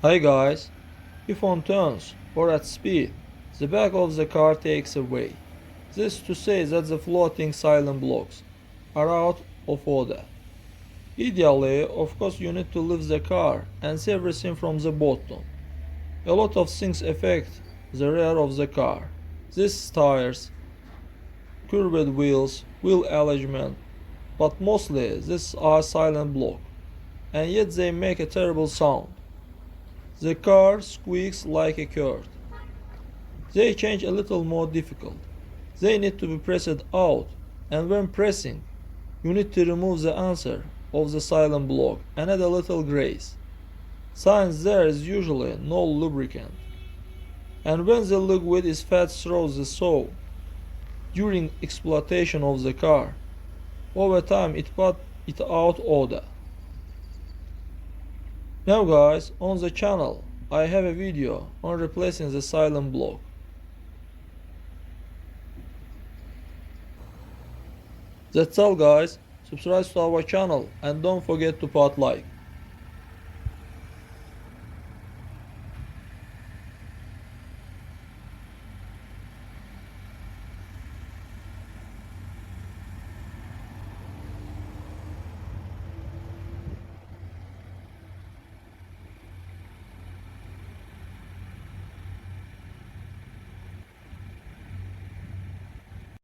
Hi guys, if on turns or at speed, the back of the car takes away. This to say that the floating silent blocks are out of order. Ideally, of course, you need to leave the car and see everything from the bottom. A lot of things affect the rear of the car. These tires, curved wheels, wheel alignment, but mostly these are silent blocks, and yet they make a terrible sound. The car squeaks like a cord. They change a little more difficult. They need to be pressed out, and when pressing, you need to remove the anther of the silent block and add a little grease. Since there is usually no lubricant, and when the liquid is fed through the saw during exploitation of the car, over time it put it out order. Now guys, on the channel I have a video on replacing the silent block. That's all guys, subscribe to our channel and don't forget to put like.